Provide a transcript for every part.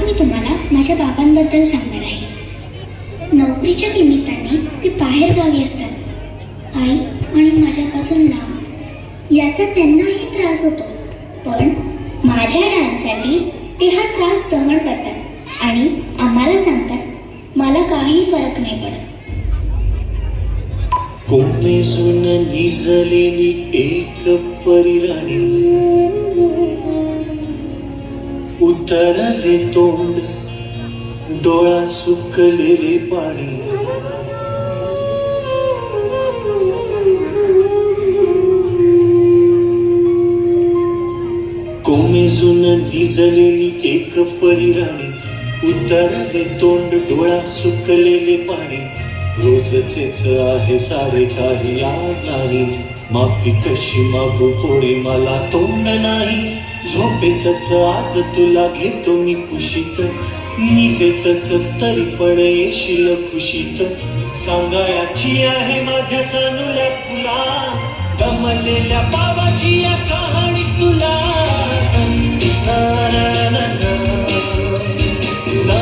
आज मी तुम्हाला माझ्या बाबांबद्दल सांगणार आहे. नोकरीच्या निमित्ताने ते बाहेर गावी असतात. आई आणि माझ्यापासून लांब याचा त्यांनाही त्रास होतो, पण माझ्या डान्ससाठी ते हा त्रास सहन करतात आणि आम्हाला सांगतात मला काही फरक नाही पडत. कोमेजून निजलेली एक परिराणी, उतरले तोंड, डोळा सुकलेले पाणी. कोमेजून निजलेली एक परिराणी, उतरले तोंड, डोळा सुकलेले पाणी. रोजचेच आहे सारे काही आज नाही, माफी कशी मागू पोरी मला तोंड नाही. झोपेतच आज तुला घेतो मी कुशीत, निजेतच तरी पण येशील खुशीत. सांगायची आहे माझ्या सानुल्या फुला, दमलेल्या बाबाची या कहाणी तुला. ना, ना, ना, ना. ना,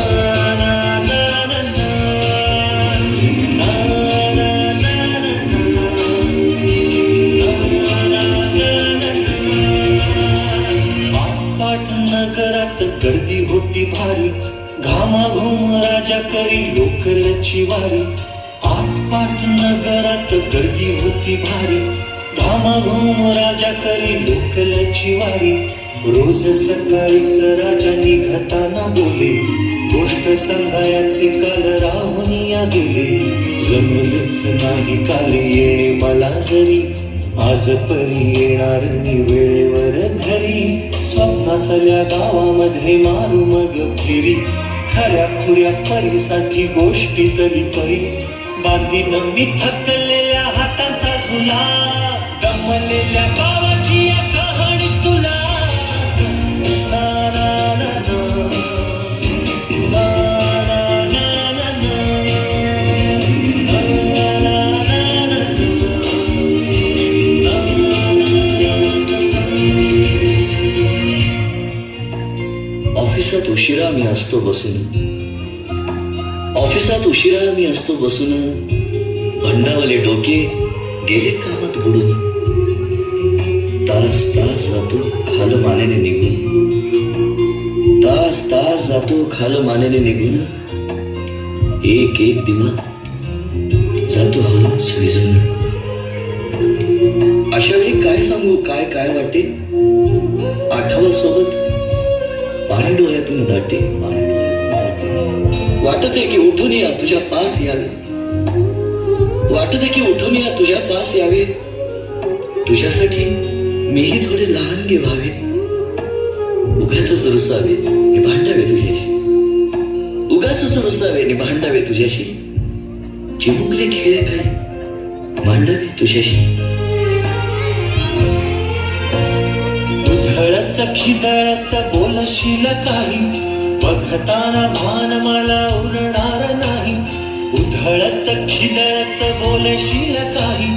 ना, ना, ना, ना. ना, ना, ना, ना, ना. ना, ना, ना, ना. पाटनगरात गर्दी होती भारी, घामाघूम राजा करी लोकलची वारी. पाटनगरात गर्दी होती भारी, घामाघूम राजा करी लोकलची वारी. रोज सकाळीच राजा निघताना बोले, गोष्ट सांगायचे काल राहून या गेले. जमलंच नाही काल येणे मला जरी, आज परी येणार मी वेळेवर घरी. स्वप्नातल्या गावामध्ये मारू मग फिरी, खऱ्या खुऱ्या परीसाठी गोष्टी तरी परी. बांधीन मी थकलेल्या हातांचा झुला, दमलेल्या बाबाची या कहाणी तुला. ना, ना, ना, ना. ना, ना, ना, ना, ना. ना, ना, ना, ना, ना. ऑफिसात उशिरा मी असतो बसून, ऑफिसात उशिरा मी असतो बसून. भंडावले डोके गेले कामात बुडून. तास तास जातो खाल मानेने निघून, तास तास जातो खाल मानेने निघून. एक एक दिवा जातो हळूच विझून. अशा वेळी काय सांगू काय काय वाटे, आठवा सोबत पाणी डोळ्यातून दाटे. वाटते की उठून या तुझ्या पास यावे, वाटते की उठून या तुझ्या पास यावे. तुझ्यासाठी मीही थोडे लहानगे व्हावे. उगाचच रुसावे नि भांडावे तुझ्याशी, उगाचच रुसावे नि भांडावे तुझ्याशी. चिमुकले खेळ काय मांडावे तुझ्याशी. उधळत खिदळत बोलशील काही, बघताना भान मला उरणार नाही. उधळत खिदळत बोलशील काही,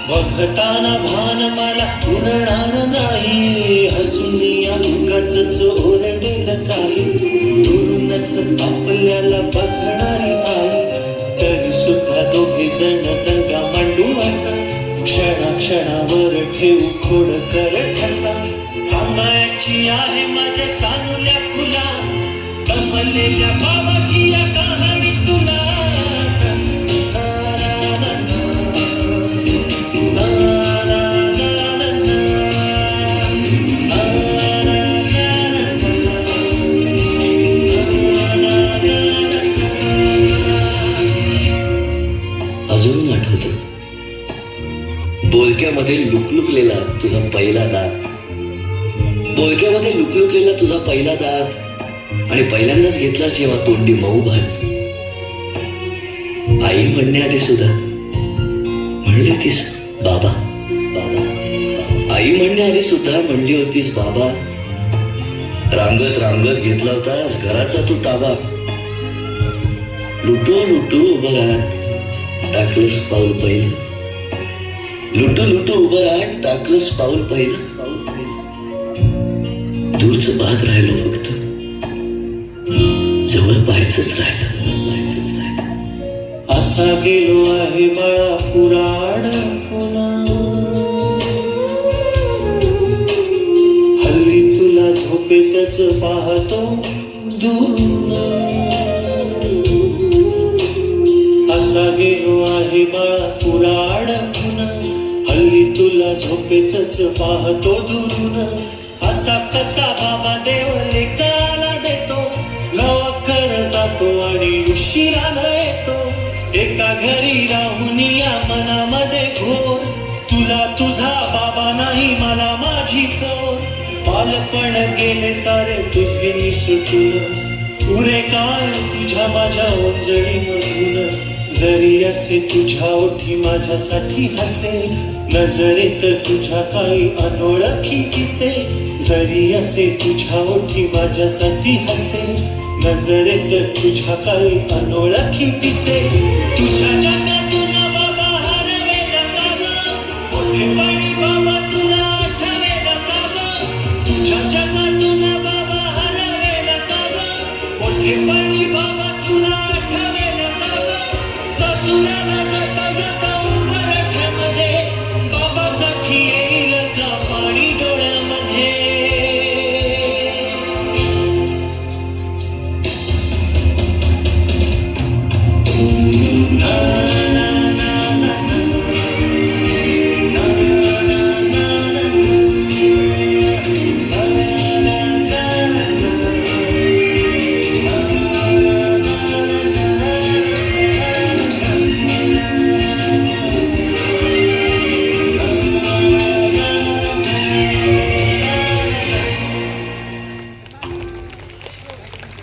बघताना भान मला उरणार नाही. हसून या उगाचच ओरडेल काही, दुरूनच आपल्याला बघणारी आई. तरी सुद्धा दोघे जण दंगा मांडू असा, क्षणाक्षणावर ठेवू खोड कर ठसा. सांगायची आहे माझ्या सानुल्या फुला, दमलेल्या बाबाची या कहाणी तुला. अजून आठवतं बोलक्यामध्ये लुकलुकलेला तुझा पहिला दात, बोलक्यामध्ये लुकलुकलेला तुझा पहिला दात. आणि पहिल्यांदाच घेतला जेव्हा तोंडी मऊ भात. आई म्हणण्याआधी सुद्धा म्हणली होतीस बाबा बाबा. आई म्हणण्याआधी सुद्धा म्हणली होतीस बाबा. रांगत रांगत घेतला होतास घराचा तू ताबा. लुटू लुटू उभं राहत टाकलंस पाऊल पहिलं, लुटू लुटू उभं राहत टाकलंस पाऊल पहिलं. दूरचं पाहत राहिलो फक्त. ओळपायचंच राहिलं. असा गेलो आहे बाळा पुराण पुन्हा. हल्ली तुला झोपेतच पाहतो दुरून. असा गेलो आहे बाळा पुराण पुन्हा. हल्ली तुला झोपेतच पाहतो दुरून. असा कसा बाबा देव लेकाला देतो, लवकर जातो आणि उशिरानं येतो. एका घरी राहून या मनामध्ये घोर, तुला तुझा बाबा नाही मला माझी पोर. बालपण गेले सारे तुझे निसटून, पुरे काय तुझ्या माझ्या ओंजळीमधून. जरी असे तुझ्या ओठी माझ्यासाठी हसे, नजरेत तुझ्या काही अनोळखी दिसे. जरी असे तुझ्या ओठी माझ्यासाठी हसे, नजरेत तुझ्या काही अनोळखी दिसे. तुझ्या जगातून बाबा हरवेल का ग, मोठे